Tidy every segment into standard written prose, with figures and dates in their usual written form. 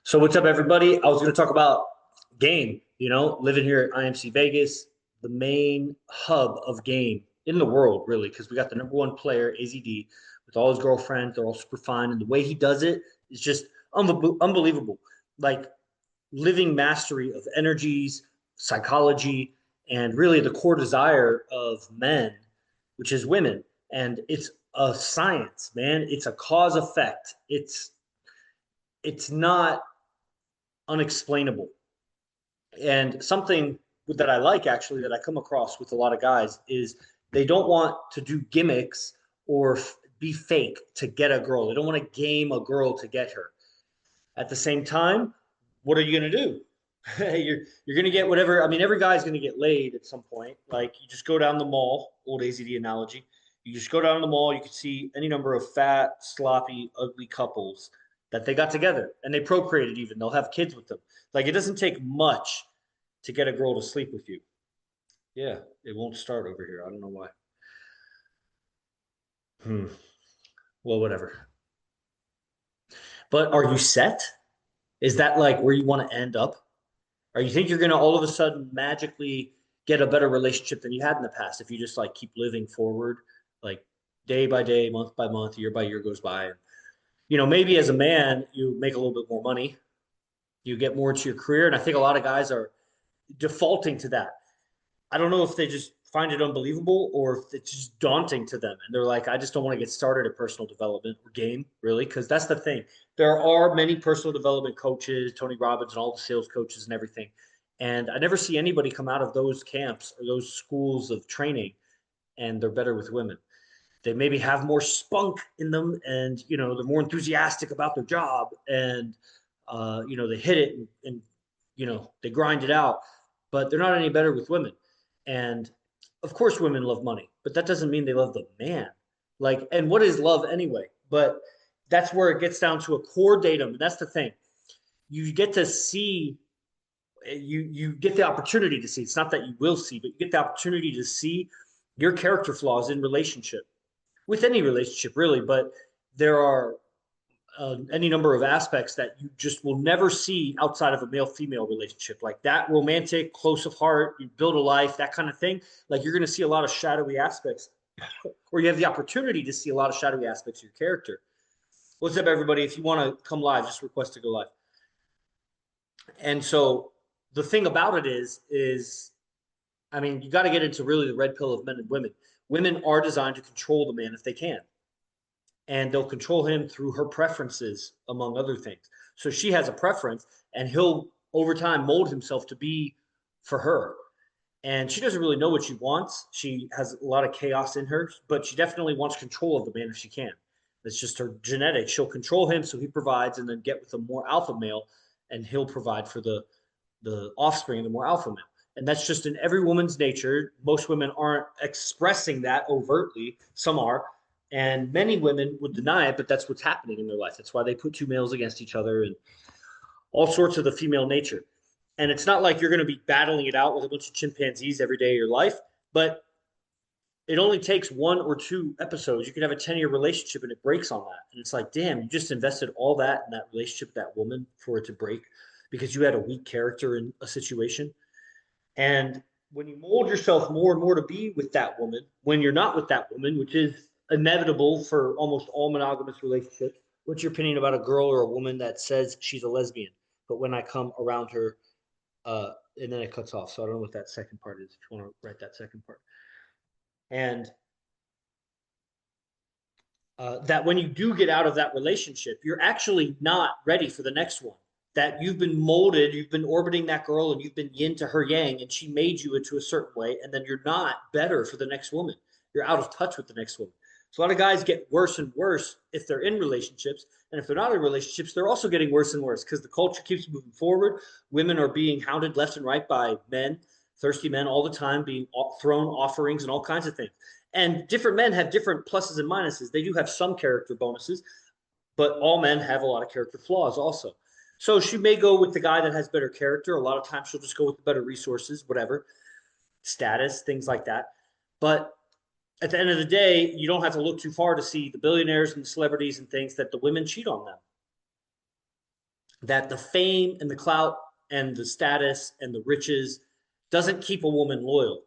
So what's up, everybody? I was going to talk about game. Living here at IMC Vegas, the main hub of game in the world, really, because we got the number one player, AZD, with all his girlfriends. They're all super fine, and the way he does it is just unbelievable. Like living mastery of energies, psychology, and really the core desire of men, which is women. And it's a science, man. It's a cause effect. It's not unexplainable. And something that I like actually that I come across with a lot of guys is they don't want to do gimmicks or be fake to get a girl. They don't want to game a girl to get her. At the same time, what are you going to do? You're going to get whatever. I mean, every guy's going to get laid at some point. Like you just go down the mall, old AZD analogy. You just go down the mall, you can see any number of fat, sloppy, ugly couples that they got together and they procreated even. They'll have kids with them. Like it doesn't take much to get a girl to sleep with you. Yeah, it won't start over here. I don't know why. Hmm. Well, whatever. But are you set? Is that like where you want to end up? Or you think you're going to all of a sudden magically get a better relationship than you had in the past if you just like keep living forward, like day by day, month by month, year by year goes by? Maybe as a man, you make a little bit more money, you get more into your career. And I think a lot of guys are defaulting to that. I don't know if they just find it unbelievable or if it's just daunting to them. And they're like, I just don't want to get started at personal development or game, really. Because that's the thing. There are many personal development coaches, Tony Robbins, and all the sales coaches and everything. And I never see anybody come out of those camps or those schools of training and they're better with women. They maybe have more spunk in them and, they're more enthusiastic about their job and, they hit it and, they grind it out, but they're not any better with women. And of course, women love money, but that doesn't mean they love the man. Like, and what is love anyway? But that's where it gets down to a core datum. And that's the thing. You get to see, you get the opportunity to see. It's not that you will see, but you get the opportunity to see your character flaws in relationship with any relationship, really. But there are any number of aspects that you just will never see outside of a male female relationship, like that romantic, close of heart, you build a life, that kind of thing. Like you're going to see a lot of shadowy aspects, or you have the opportunity to see a lot of shadowy aspects of your character. What's up, everybody? If you want to come live, just request to go live. And so the thing about it is, I mean, you got to get into really the red pill of men and women. Women are designed to control the man if they can, and they'll control him through her preferences, among other things. So she has a preference, and he'll over time mold himself to be for her. And she doesn't really know what she wants. She has a lot of chaos in her, but she definitely wants control of the man if she can. It's just her genetics. She'll control him so he provides, and then get with a more alpha male, and he'll provide for the offspring of the more alpha male. And that's just in every woman's nature. Most women aren't expressing that overtly. Some are, and many women would deny it, but that's what's happening in their life. That's why they put two males against each other and all sorts of the female nature. And it's not like you're going to be battling it out with a bunch of chimpanzees every day of your life, but it only takes one or two episodes. You can have a 10-year relationship and it breaks on that. And it's like, damn, you just invested all that in that relationship with that woman for it to break because you had a weak character in a situation. And when you mold yourself more and more to be with that woman, when you're not with that woman, which is inevitable for almost all monogamous relationships, what's your opinion about a girl or a woman that says she's a lesbian, but when I come around her, and then it cuts off. So I don't know what that second part is. If you want to write that second part, and that when you do get out of that relationship, you're actually not ready for the next one. That you've been molded, you've been orbiting that girl and you've been yin to her yang, and she made you into a certain way, and then you're not better for the next woman. You're out of touch with the next woman. So a lot of guys get worse and worse if they're in relationships, and if they're not in relationships, they're also getting worse and worse because the culture keeps moving forward. Women are being hounded left and right by men, thirsty men all the time, being thrown offerings and all kinds of things. And different men have different pluses and minuses. They do have some character bonuses, but all men have a lot of character flaws also. So she may go with the guy that has better character. A lot of times she'll just go with the better resources, whatever, status, things like that. But at the end of the day, you don't have to look too far to see the billionaires and the celebrities and things that the women cheat on them. that the fame and the clout and the status and the riches doesn't keep a woman loyal.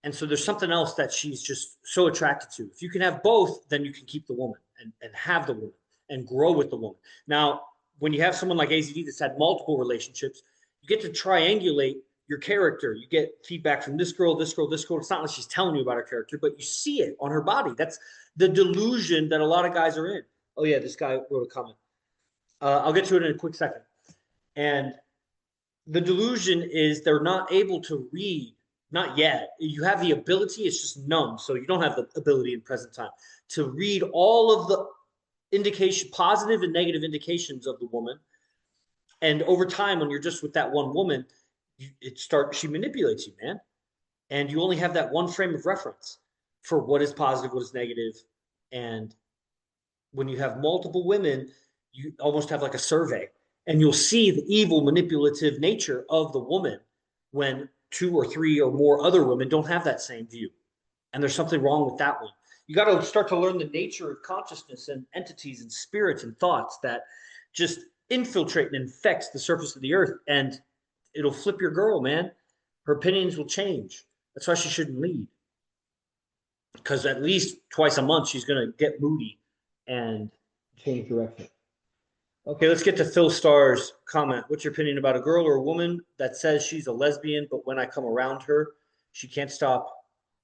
And so there's something else that she's just so attracted to. If you can have both, then you can keep the woman and have the woman and grow with the woman. Now, when you have someone like AZD that's had multiple relationships, you get to triangulate your character. You get feedback from this girl, this girl, this girl. It's not like she's telling you about her character, but you see it on her body. That's the delusion that a lot of guys are in. Oh, yeah, this guy wrote a comment. I'll get to it in a quick second. And the delusion is they're not able to read, not yet. You have the ability, it's just numb. So you don't have the ability in present time to read all of the indication, positive and negative indications of the woman. And over time, when you're just with that one woman, she manipulates you, man. And you only have that one frame of reference for what is positive, what is negative. And when you have multiple women, you almost have like a survey, and you'll see the evil manipulative nature of the woman when two or three or more other women don't have that same view. And there's something wrong with that one. You got to start to learn the nature of consciousness and entities and spirits and thoughts that just infiltrate and infect the surface of the earth. And it'll flip your girl, man. Her opinions will change. That's why she shouldn't lead. Because at least twice a month, she's going to get moody and change direction. Okay, let's get to Phil Starr's comment. What's your opinion about a girl or a woman that says she's a lesbian, but when I come around her, she can't stop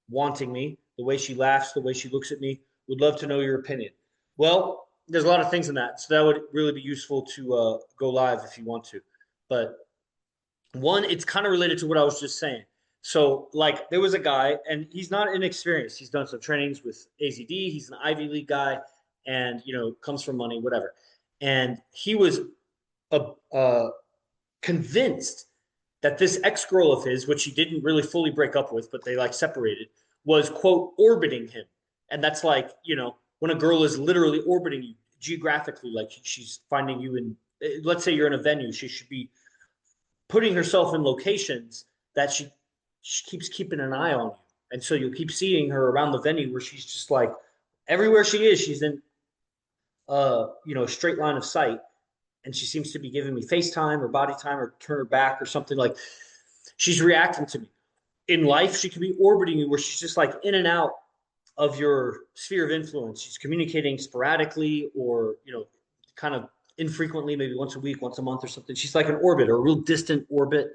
wanting me? The way she laughs, the way she looks at me. Would love to know your opinion. Well, there's a lot of things in that. So that would really be useful to go live if you want to. But one, it's kind of related to what I was just saying. So, like, there was a guy, and he's not inexperienced. He's done some trainings with AZD. He's an Ivy League guy, and comes from money, whatever. And he was uh, convinced that this ex-girl of his, which he didn't really fully break up with, but they like separated, was quote orbiting him. And that's like, when a girl is literally orbiting you geographically, like she's finding you in, let's say you're in a venue, she should be putting herself in locations that she keeps keeping an eye on you. And so you'll keep seeing her around the venue where she's just like everywhere she is, she's in a straight line of sight. And she seems to be giving me FaceTime or body time or turn her back or something. Like she's reacting to me. In life, she could be orbiting you where she's just like in and out of your sphere of influence. She's communicating sporadically or, kind of infrequently, maybe once a week, once a month or something. She's like an orbit or a real distant orbit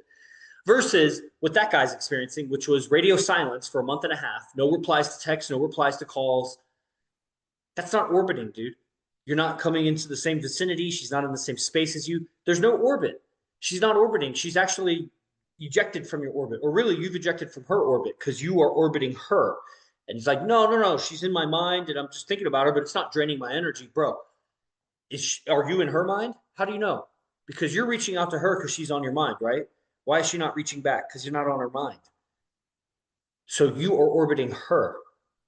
versus what that guy's experiencing, which was radio silence for a month and a half, no replies to texts, no replies to calls. That's not orbiting, dude. You're not coming into the same vicinity. She's not in the same space as you. There's no orbit. She's not orbiting. She's actually ejected from your orbit, or really, you've ejected from her orbit because you are orbiting her. And he's like, no, no, no. She's in my mind, and I'm just thinking about her, but it's not draining my energy, bro. Are you in her mind? How do you know? Because you're reaching out to her because she's on your mind, right? Why is she not reaching back? Because you're not on her mind. So you are orbiting her.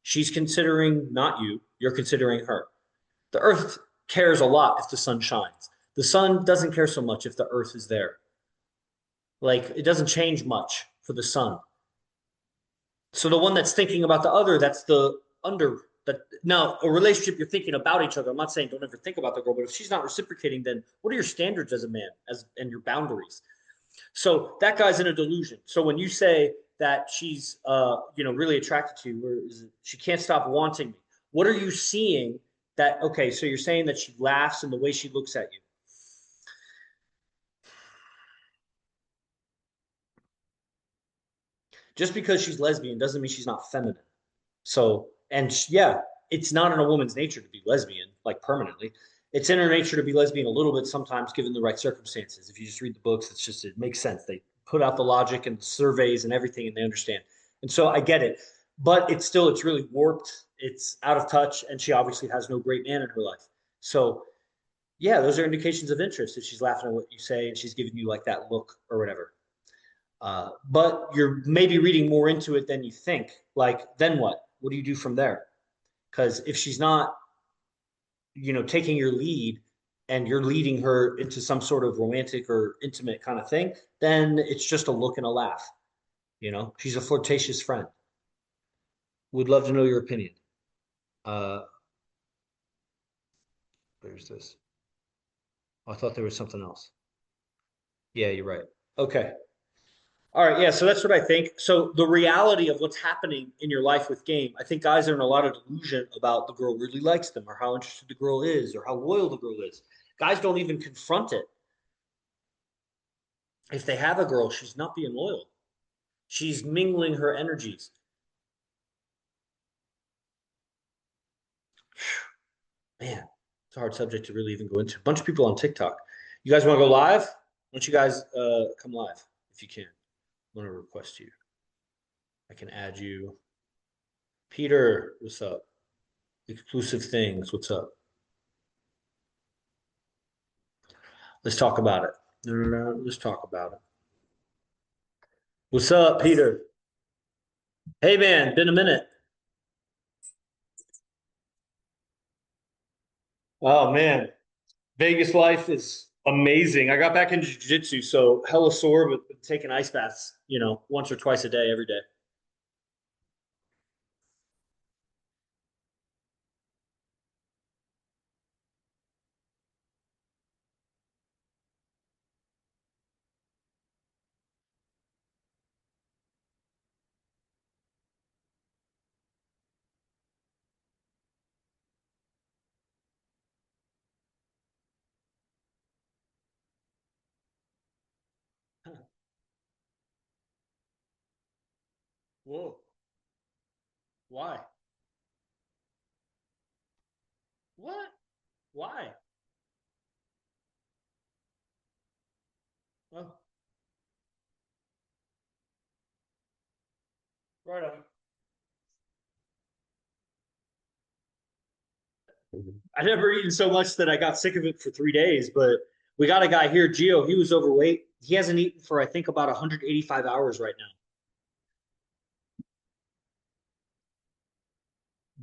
She's considering not you. You're considering her. The earth cares a lot if the sun shines. The sun doesn't care so much if the earth is there. Like it doesn't change much for the sun. So the one that's thinking about the other, that's the under that. Now a relationship, you're thinking about each other. I'm not saying don't ever think about the girl, but if she's not reciprocating, then what are your standards as a man, and your boundaries? So that guy's in a delusion. So when you say that she's really attracted to you, or she can't stop wanting me, what are you seeing? That okay, so you're saying that she laughs and the way she looks at you. Just because she's lesbian doesn't mean she's not feminine. So, and yeah, it's not in a woman's nature to be lesbian, like permanently. It's in her nature to be lesbian a little bit sometimes, given the right circumstances. If you just read the books, it makes sense. They put out the logic and the surveys and everything, and they understand. And so I get it, but it's really warped. It's out of touch, and she obviously has no great man in her life. So yeah, those are indications of interest if she's laughing at what you say and she's giving you like that look or whatever. But you're maybe reading more into it than you think. Like, then what? What do you do from there? Because if she's not, taking your lead and you're leading her into some sort of romantic or intimate kind of thing, then it's just a look and a laugh. She's a flirtatious friend. Would love to know your opinion. Uh, there's this. Oh, I thought there was something else. Yeah, you're right. Okay. All right. Yeah. So that's what I think. So the reality of what's happening in your life with game, I think guys are in a lot of delusion about the girl really likes them or how interested the girl is or how loyal the girl is. Guys don't even confront it. If they have a girl, she's not being loyal. She's mingling her energies. Man, it's a hard subject to really even go into. A bunch of people on TikTok. You guys want to go live? Why don't you guys come live if you can? I'm going to request you. I can add you. Peter, what's up? Exclusive things, what's up? Let's talk about it. No, no, no. Let's talk about it. What's up, Peter? Hey, man, been a minute. Oh, man. Vegas life is amazing. I got back into jiu-jitsu, so hella sore, but taking ice baths, once or twice a day, every day. Whoa. Why? What? Why? Oh, right on. I never eaten so much that I got sick of it for 3 days, but we got a guy here, Gio. He was overweight. He hasn't eaten for, I think, about 185 hours right now.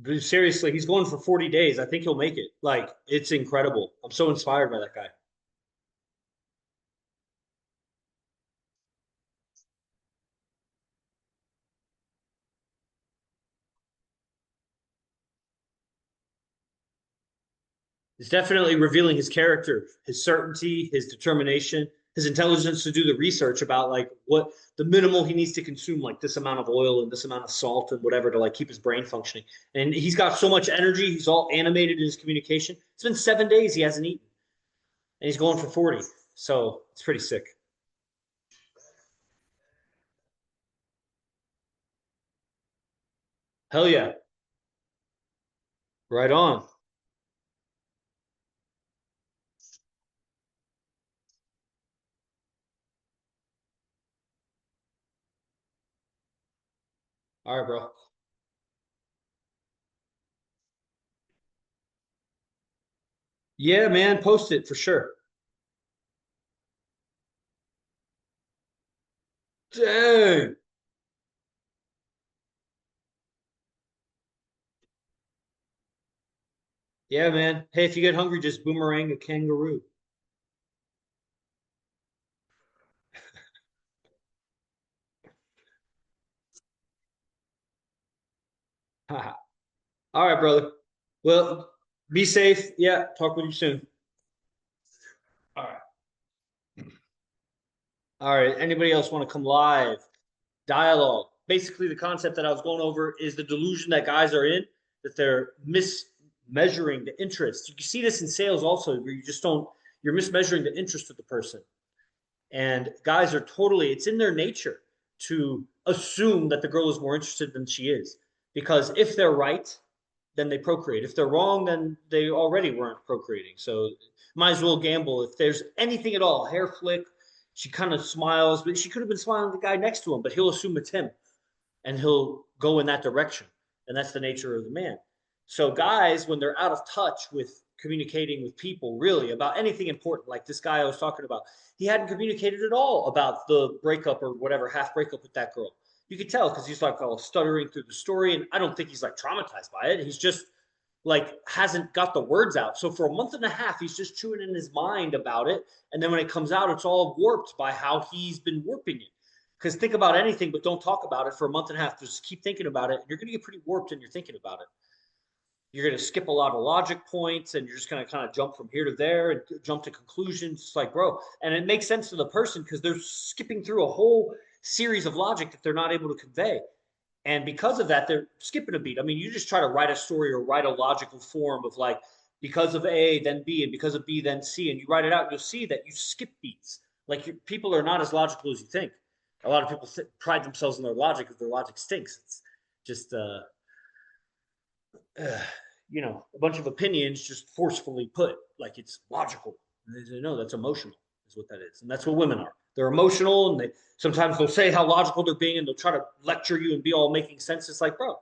But seriously, he's going for 40 days. I think he'll make it. Like, it's incredible. I'm so inspired by that guy. It's definitely revealing his character, his certainty, his determination, his intelligence to do the research about like what the minimal he needs to consume, like this amount of oil and this amount of salt and whatever to like keep his brain functioning. And he's got so much energy. He's all animated in his communication. It's been 7 days he hasn't eaten, and he's going for 40. So it's pretty sick. Hell yeah. Right on. All right, bro. Yeah, man. Post it for sure. Dang. Yeah, man. Hey, if you get hungry, just boomerang a kangaroo. All right, brother. Well, be safe. Yeah, talk with you soon. All right. All right. Anybody else want to come live? Dialogue. Basically, the concept that I was going over is the delusion that guys are in, that they're mismeasuring the interest. You can see this in sales also, where you just don't, you're mismeasuring the interest of the person. And guys are totally, it's in their nature to assume that the girl is more interested than she is. Because if they're right, then they procreate. If they're wrong, then they already weren't procreating. So might as well gamble. If there's anything at all, hair flick, she kind of smiles, but she could have been smiling at the guy next to him, but he'll assume it's him and he'll go in that direction. And that's the nature of the man. So guys, when they're out of touch with communicating with people really about anything important, like this guy I was talking about, he hadn't communicated at all about the breakup or whatever, half breakup with that girl. You could tell because he's like all stuttering through the story. And I don't think he's like traumatized by it. He's just like hasn't got the words out. So for a month and a half, he's just chewing in his mind about it. And then when it comes out, it's all warped by how he's been warping it. Because think about anything, but don't talk about it for a month and a half. Just keep thinking about it. And you're going to get pretty warped in your thinking about it. You're going to skip a lot of logic points and you're just going to kind of jump from here to there and jump to conclusions. It's like, bro, and it makes sense to the person because they're skipping through a whole series of logic that they're not able to convey. And because of that, they're skipping a beat. I mean, you just try to write a story or write a logical form of like, because of A, then B, and because of B, then C, and you write it out, you'll see that you skip beats. Like people are not as logical as you think. A lot of people pride themselves in their logic because their logic stinks. It's just, a bunch of opinions just forcefully put like it's logical. And they say, no, that's emotional, is what that is. And that's what women are. They're emotional and they sometimes they'll say how logical they're being and they'll try to lecture you and be all making sense. It's like, bro,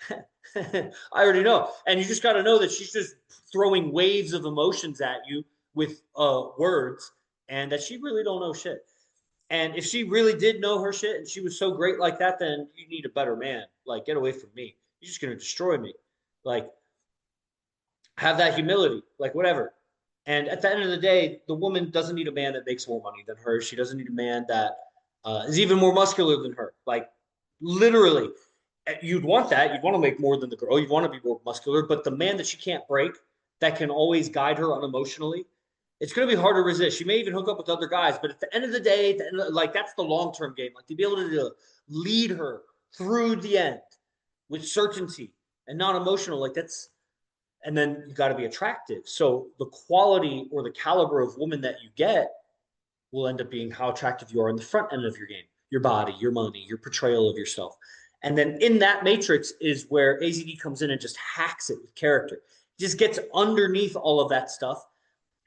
I already know. And you just got to know that she's just throwing waves of emotions at you with words and that she really don't know shit. And if she really did know her shit and she was so great like that, then you need a better man. Like, get away from me. You're just going to destroy me. Like, have that humility, like whatever. And at the end of the day, the woman doesn't need a man that makes more money than her. She doesn't need a man that is even more muscular than her. Like literally, you'd want that. You'd want to make more than the girl. You'd want to be more muscular. But the man that she can't break, that can always guide her unemotionally, it's going to be hard to resist. She may even hook up with other guys. But at the end of the day, like that's the long term game. Like to be able to lead her through the end with certainty and not emotional. Like that's and then you got to be attractive. So the quality or the caliber of woman that you get will end up being how attractive you are in the front end of your game, your body, your money, your portrayal of yourself. And then in that matrix is where AZD comes in and just hacks it with character. He just gets underneath all of that stuff.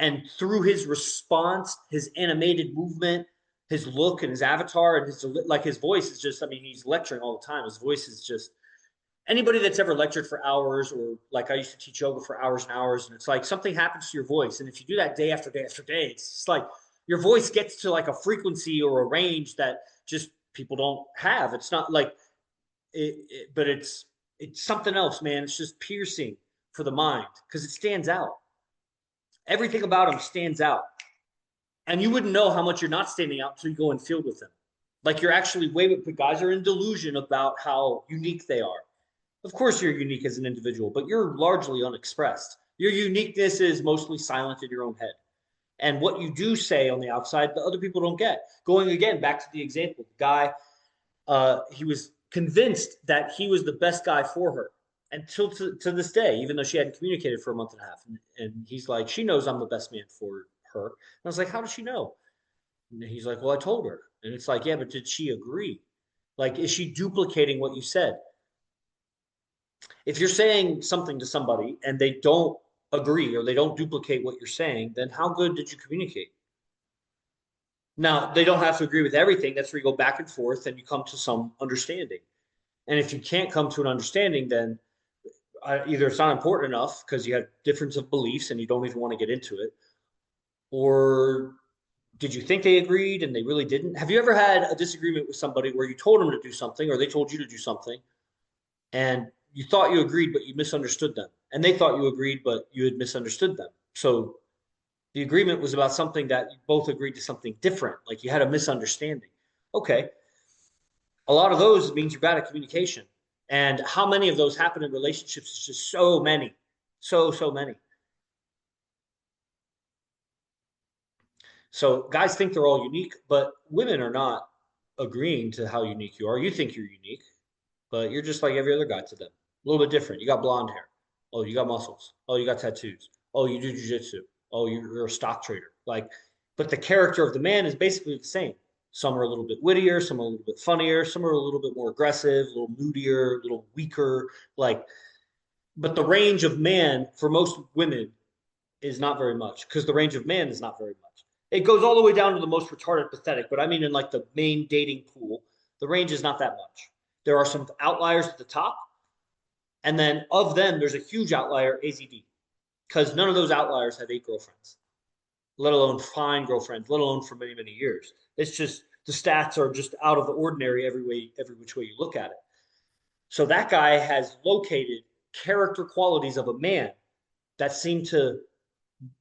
And through his response, his animated movement, his look and his avatar and his voice is just, I mean, he's lecturing all the time. His voice is just anybody that's ever lectured for hours or like I used to teach yoga for hours and hours and it's like something happens to your voice and if you do that day after day after day it's just like your voice gets to like a frequency or a range that just people don't have. It's not like but it's something else, man. It's just piercing for the mind because it stands out. Everything about him stands out and you wouldn't know how much you're not standing out until you go and field with them. Like you're actually the guys are in delusion about how unique they are. Of course, you're unique as an individual, but you're largely unexpressed. Your uniqueness is mostly silent in your own head. And what you do say on the outside, the other people don't get. Going again, back to the example, the guy, he was convinced that he was the best guy for her until to this day, even though she hadn't communicated for a month and a half. And he's like, she knows I'm the best man for her. And I was like, how does she know? And he's like, well, I told her. And it's like, yeah, but did she agree? Like, is she duplicating what you said? If you're saying something to somebody and they don't agree or they don't duplicate what you're saying, then how good did you communicate? Now, they don't have to agree with everything. That's where you go back and forth and you come to some understanding. And if you can't come to an understanding, then either it's not important enough because you have difference of beliefs and you don't even want to get into it, or did you think they agreed and they really didn't? Have you ever had a disagreement with somebody where you told them to do something or they told you to do something and you thought you agreed, but you misunderstood them. And they thought you agreed, but you had misunderstood them. So the agreement was about something that you both agreed to something different, like you had a misunderstanding. Okay. A lot of those means you're bad at communication. And how many of those happen in relationships is just so many. So many. So guys think they're all unique, but women are not agreeing to how unique you are. You think you're unique, but you're just like every other guy to them. A little bit different. You got blonde hair. Oh, you got muscles. Oh, you got tattoos. Oh, you do jujitsu. Oh, you're a stock trader. Like, but the character of the man is basically the same. Some are a little bit wittier, some are a little bit funnier, some are a little bit more aggressive, a little moodier, a little weaker. Like, but the range of man for most women is not very much because the range of man is not very much. It goes all the way down to the most retarded, pathetic. But I mean, in like the main dating pool, the range is not that much. There are some outliers at the top. And then of them, there's a huge outlier, AZD, because none of those outliers have 8 girlfriends, let alone fine girlfriends, let alone for many, many years. It's just the stats are just out of the ordinary every which way you look at it. So that guy has located character qualities of a man that seem to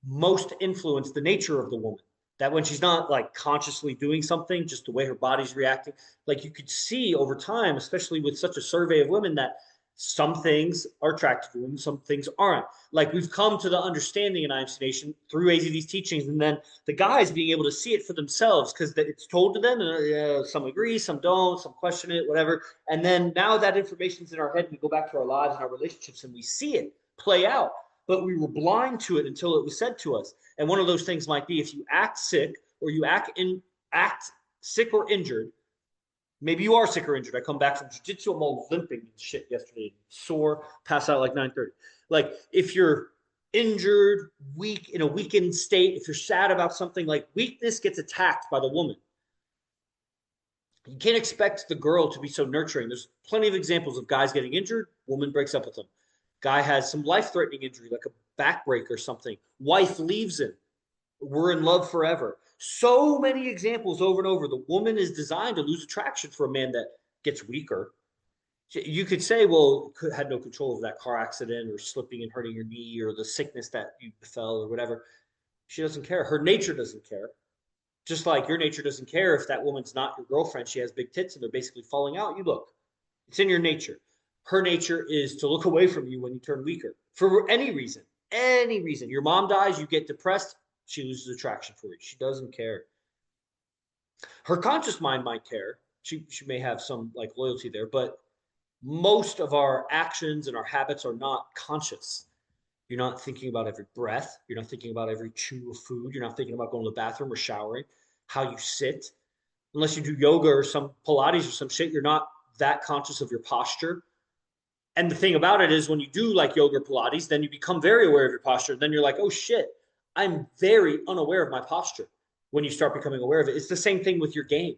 most influence the nature of the woman. That when she's not like consciously doing something, just the way her body's reacting, like you could see over time, especially with such a survey of women, that Some things are attractive to women, some things aren't. Like we've come to the understanding in IMC Nation through AZD's teachings, and then the guys being able to see it for themselves because it's told to them, and some agree, some don't, some question it, whatever. And then now that information's in our head, we go back to our lives and our relationships, and we see it play out. But we were blind to it until it was said to us. And one of those things might be if you act sick or you act sick or injured. Maybe you are sick or injured. I come back from jiu-jitsu, I'm all limping and shit yesterday, sore, pass out like 9:30. Like if you're injured, weak, in a weakened state, if you're sad about something, like weakness gets attacked by the woman. You can't expect the girl to be so nurturing. There's plenty of examples of guys getting injured, woman breaks up with them. Guy has some life-threatening injury, like a back break or something. Wife leaves him. We're in love forever. So many examples over and over. The woman is designed to lose attraction for a man that gets weaker. You could say, well, had no control of that car accident or slipping and hurting your knee or the sickness that you fell or whatever. She doesn't care. Her nature doesn't care. Just like your nature doesn't care if that woman's not your girlfriend. She has big tits and they're basically falling out. You look. It's in your nature. Her nature is to look away from you when you turn weaker for any reason. Any reason. Your mom dies, you get depressed. She loses attraction for you. She doesn't care. Her conscious mind might care. She may have some like loyalty there, but most of our actions and our habits are not conscious. You're not thinking about every breath. You're not thinking about every chew of food. You're not thinking about going to the bathroom or showering, how you sit. Unless you do yoga or some Pilates or some shit, you're not that conscious of your posture. And the thing about it is when you do like yoga or Pilates, then you become very aware of your posture. Then you're like, oh shit, I'm very unaware of my posture when you start becoming aware of it. It's the same thing with your game.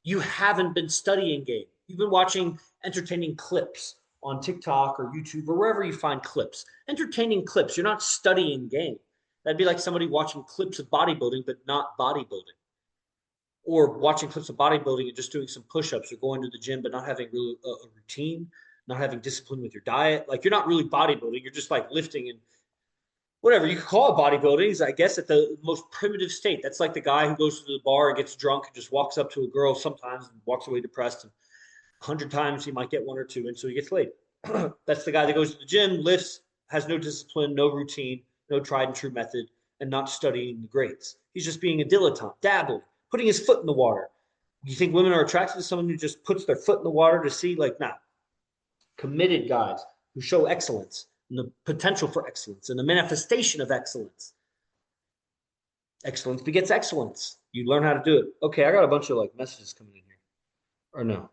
You haven't been studying game. You've been watching entertaining clips on TikTok or YouTube or wherever you find clips. Entertaining clips. You're not studying game. That'd be like somebody watching clips of bodybuilding, but not bodybuilding. Or watching clips of bodybuilding and just doing some push-ups or going to the gym, but not having really a routine, not having discipline with your diet. Like you're not really bodybuilding. You're just like lifting and whatever you could call it bodybuilding is, I guess, at the most primitive state. That's like the guy who goes to the bar and gets drunk and just walks up to a girl sometimes and walks away depressed. And 100 times he might get one or two, and so he gets laid. That's the guy that goes to the gym, lifts, has no discipline, no routine, no tried and true method, and not studying the grades. He's just being a dilettante, dabbling, putting his foot in the water. You think women are attracted to someone who just puts their foot in the water to see? Like, nah. Committed guys who show excellence and the potential for excellence and the manifestation of excellence. Excellence begets excellence. You learn how to do it. Okay, I got a bunch of like messages coming in here. Or no.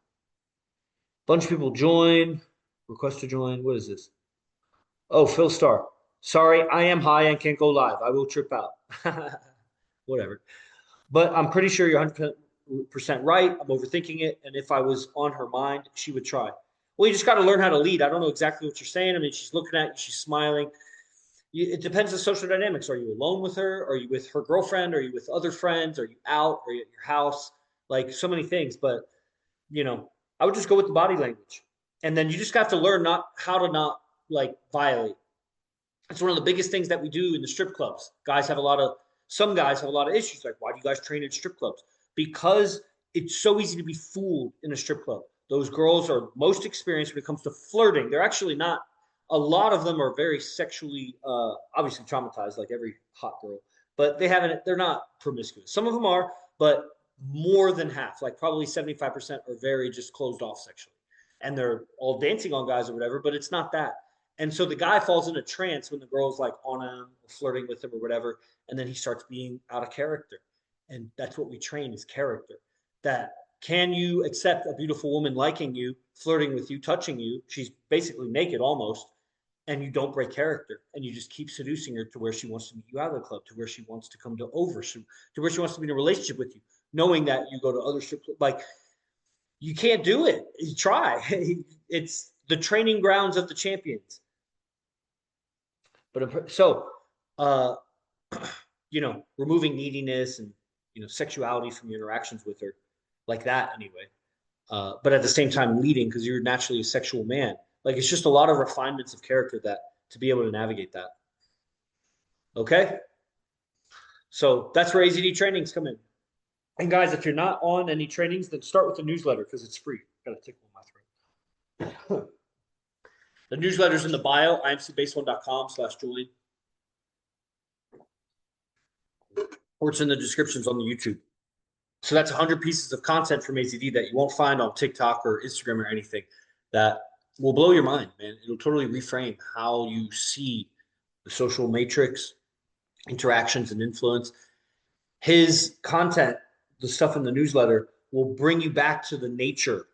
Bunch of people join. Request to join. What is this? Oh, Phil Starr. Sorry, I am high and can't go live. I will trip out. Whatever. But I'm pretty sure you're 100% right. I'm overthinking it. And if I was on her mind, she would try. Well, you just got to learn how to lead. I don't know exactly what you're saying. I mean, she's looking at you. She's smiling. It depends on social dynamics. Are you alone with her? Are you with her girlfriend? Are you with other friends? Are you out? Are you at your house? Like so many things. But, I would just go with the body language. And then you just have to learn how to not like violate. It's one of the biggest things that we do in the strip clubs. Some guys have a lot of issues. Like, why do you guys train in strip clubs? Because it's so easy to be fooled in a strip club. Those girls are most experienced when it comes to flirting. They're actually not. A lot of them are very sexually, obviously traumatized, like every hot girl. But they're not promiscuous. Some of them are, but more than half, like probably 75% are very just closed off sexually. And they're all dancing on guys or whatever, but it's not that. And so the guy falls in a trance when the girl's like on him, or flirting with him or whatever. And then he starts being out of character. And that's what we train is character. That can you accept a beautiful woman liking you, flirting with you, touching you? She's basically naked almost. And you don't break character. And you just keep seducing her to where she wants to meet you out of the club, to where she wants to come to where she wants to be in a relationship with you, knowing that you go to other strip clubs. Like, you can't do it. You try. It's the training grounds of the champions. But removing neediness and, sexuality from your interactions with her, like that anyway. But at the same time leading, because you're naturally a sexual man. Like, it's just a lot of refinements of character to be able to navigate that. Okay? So that's where AZD trainings come in. And guys, if you're not on any trainings, then start with the newsletter because it's free. Got a tickle in my throat. The newsletter's in the bio, imcbase1.com/join. Or it's in the descriptions on the YouTube. So that's 100 pieces of content from AZD that you won't find on TikTok or Instagram or anything that will blow your mind, man. It'll totally reframe how you see the social matrix, interactions, and influence. His content, the stuff in the newsletter, will bring you back to the nature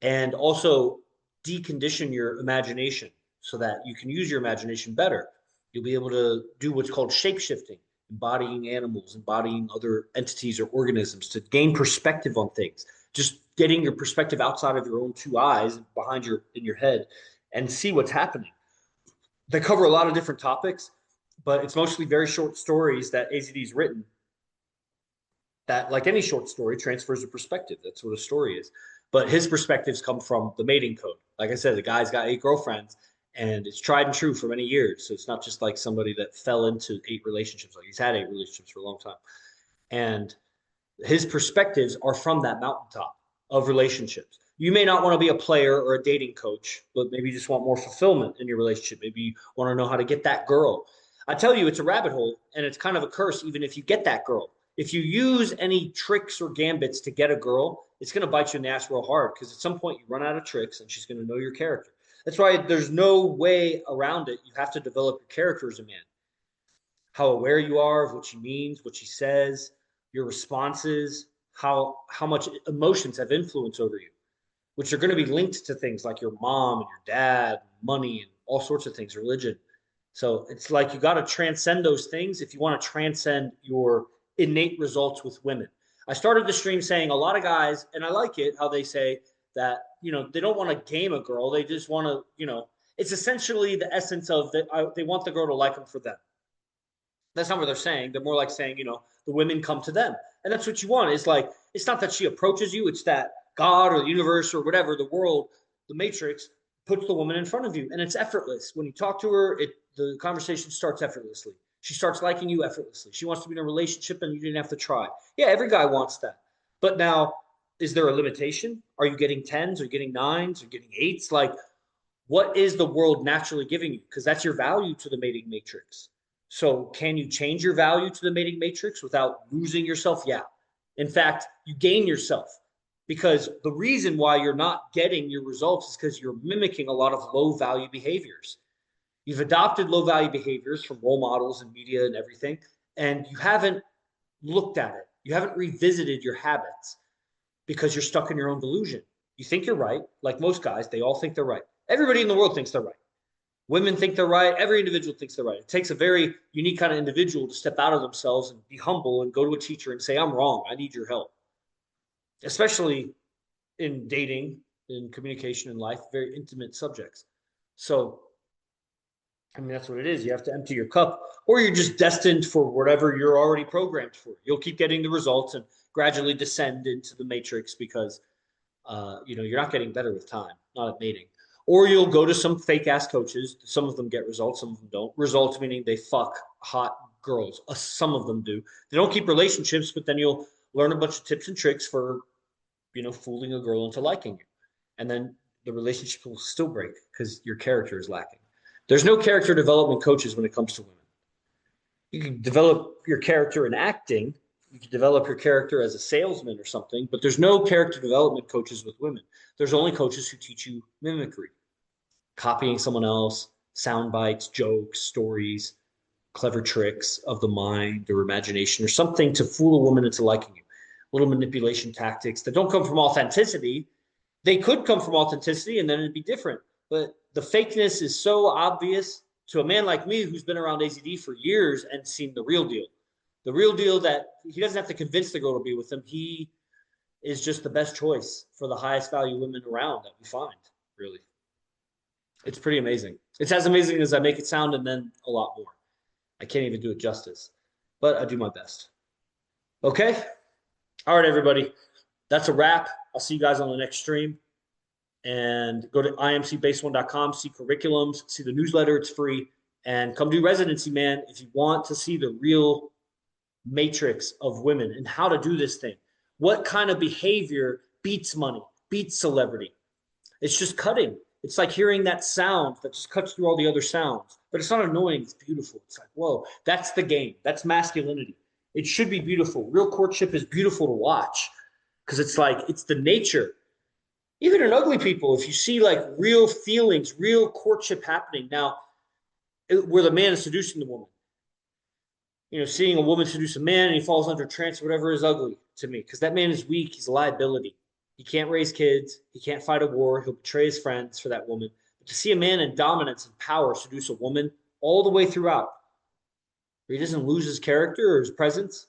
and also decondition your imagination so that you can use your imagination better. You'll be able to do what's called shape-shifting, embodying animals, embodying other entities or organisms to gain perspective on things. Just getting your perspective outside of your own two eyes behind in your head and see what's happening. They cover a lot of different topics, but it's mostly very short stories that AZD's written that, like any short story, transfers a perspective. That's what a story is. But his perspectives come from the mating code. Like I said, the guy's got 8 girlfriends, and it's tried and true for many years. So it's not just like somebody that fell into 8 relationships. Like he's had 8 relationships for a long time. And his perspectives are from that mountaintop of relationships. You may not want to be a player or a dating coach, but maybe you just want more fulfillment in your relationship. Maybe you want to know how to get that girl. I tell you, it's a rabbit hole, and it's kind of a curse even if you get that girl. If you use any tricks or gambits to get a girl, it's going to bite you in the ass real hard because at some point you run out of tricks and she's going to know your character. That's why there's no way around it. You have to develop your character as a man. How aware you are of what she means, what she says, your responses, how much emotions have influence over you, which are going to be linked to things like your mom and your dad, money, and all sorts of things, religion. So it's like you got to transcend those things if you want to transcend your innate results with women. I started the stream saying a lot of guys, and I like it, how they say that, they don't want to game a girl. They just want to, it's essentially the essence of that. They want the girl to like them for them. That's not what they're saying. They're more like saying, the women come to them. And that's what you want. It's like, it's not that she approaches you. It's that God or the universe or whatever, the world, the matrix, puts the woman in front of you. And it's effortless. When you talk to her, the conversation starts effortlessly. She starts liking you effortlessly. She wants to be in a relationship and you didn't have to try. Yeah, every guy wants that. But now, is there a limitation? Are you getting 10s or getting 9s or getting 8s? Like, what is the world naturally giving you? Because that's your value to the mating matrix. So can you change your value to the mating matrix without losing yourself? Yeah. In fact, you gain yourself because the reason why you're not getting your results is because you're mimicking a lot of low value behaviors. You've adopted low value behaviors from role models and media and everything, and you haven't looked at it. You haven't revisited your habits because you're stuck in your own delusion. You think you're right. Like most guys, they all think they're right. Everybody in the world thinks they're right. Women think they're right. Every individual thinks they're right. It takes a very unique kind of individual to step out of themselves and be humble and go to a teacher and say, I'm wrong. I need your help. Especially in dating, in communication, in life, very intimate subjects. So, that's what it is. You have to empty your cup, or you're just destined for whatever you're already programmed for. You'll keep getting the results and gradually descend into the matrix because, you're not getting better with time, not at mating. Or you'll go to some fake ass coaches. Some of them get results, some of them don't. Results meaning they fuck hot girls. Some of them do. They don't keep relationships, but then you'll learn a bunch of tips and tricks for, fooling a girl into liking you. And then the relationship will still break because your character is lacking. There's no character development coaches when it comes to women. You can develop your character in acting. You can develop your character as a salesman or something, but there's no character development coaches with women. There's only coaches who teach you mimicry, copying someone else, sound bites, jokes, stories, clever tricks of the mind or imagination or something to fool a woman into liking you. Little manipulation tactics that don't come from authenticity. They could come from authenticity and then it'd be different. But the fakeness is so obvious to a man like me who's been around AZD for years and seen the real deal. The real deal that he doesn't have to convince the girl to be with him. He is just the best choice for the highest value women around that we find, really. It's pretty amazing. It's as amazing as I make it sound and then a lot more. I can't even do it justice, but I do my best. Okay? All right, everybody. That's a wrap. I'll see you guys on the next stream. And go to imcbase1.com, see curriculums, see the newsletter. It's free. And come do residency, man, if you want to see the real matrix of women and how to do this thing. What kind of behavior beats money, beats celebrity? It's just cutting. It's like hearing that sound that just cuts through all the other sounds. But it's not annoying. It's beautiful. It's like, whoa, that's the game. That's masculinity. It should be beautiful. Real courtship is beautiful to watch because it's like, it's the nature. Even in ugly people, if you see like real feelings, real courtship happening. Now, where the man is seducing the woman, seeing a woman seduce a man and he falls under trance or whatever is ugly to me because that man is weak. He's a liability. He can't raise kids. He can't fight a war. He'll betray his friends for that woman. But to see a man in dominance and power seduce a woman all the way throughout, where he doesn't lose his character or his presence,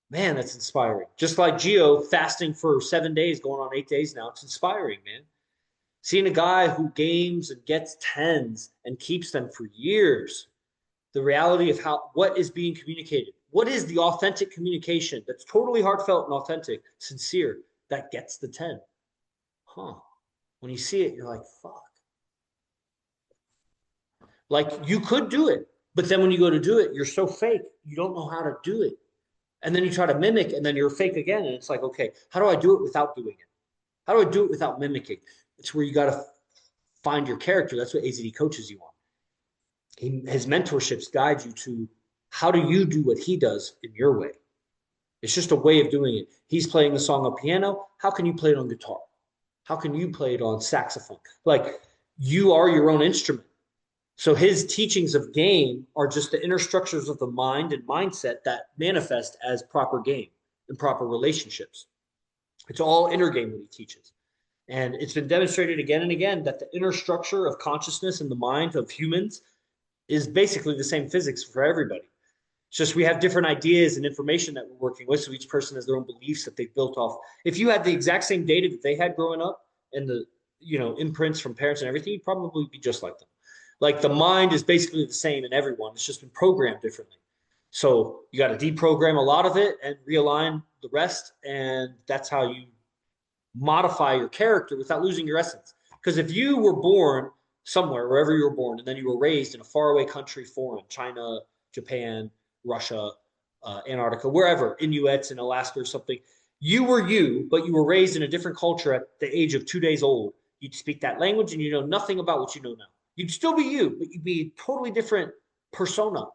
man, that's inspiring. Just like Gio fasting for 7 days, going on 8 days now, it's inspiring, man. Seeing a guy who games and gets tens and keeps them for years, the reality of what is being communicated. What is the authentic communication that's totally heartfelt and authentic, sincere, that gets the 10? When you see it, you're like, fuck. Like you could do it, but then when you go to do it, you're so fake, you don't know how to do it. And then you try to mimic and then you're fake again. And it's like, okay, how do I do it without doing it? How do I do it without mimicking? It's where you got to find your character. That's what AZD coaches you on. His mentorships guide you to how do you do what he does in your way. It's just a way of doing it. He's playing the song on piano. How can you play it on guitar? How can you play it on saxophone? Like you are your own instrument. So his teachings of game are just the inner structures of the mind and mindset that manifest as proper game and proper relationships. It's all inner game what he teaches. And it's been demonstrated again and again that the inner structure of consciousness in the mind of humans is basically the same physics for everybody. It's just we have different ideas and information that we're working with. So each person has their own beliefs that they've built off. If you had the exact same data that they had growing up and the imprints from parents and everything, you'd probably be just like them. Like the mind is basically the same in everyone. It's just been programmed differently. So you got to deprogram a lot of it and realign the rest. And that's how you modify your character without losing your essence. Because if you were born somewhere, wherever you were born, and then you were raised in a faraway country, foreign, China, Japan, Russia, Antarctica, wherever, Inuits in Alaska or something, you were you, but you were raised in a different culture at the age of 2 days old. You'd speak that language and you know nothing about what you know now. You'd still be you, but you'd be a totally different persona.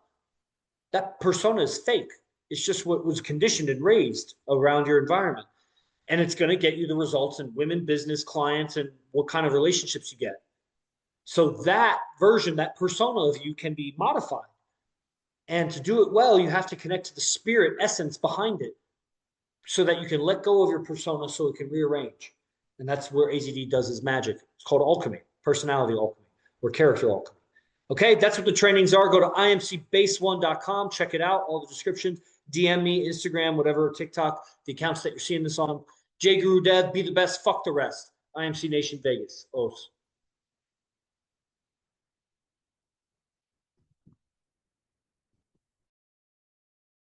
That persona is fake. It's just what was conditioned and raised around your environment. And it's going to get you the results in women, business, clients, and what kind of relationships you get. So that version, that persona of you can be modified. And to do it well, you have to connect to the spirit essence behind it so that you can let go of your persona so it can rearrange. And that's where AZD does his magic. It's called alchemy, personality alchemy, or character alchemy. Okay, that's what the trainings are. Go to imcbase1.com, check it out, all the descriptions. DM me, Instagram, whatever, TikTok, the accounts that you're seeing this on. J Guru Dev, be the best, fuck the rest. IMC Nation Vegas. Os.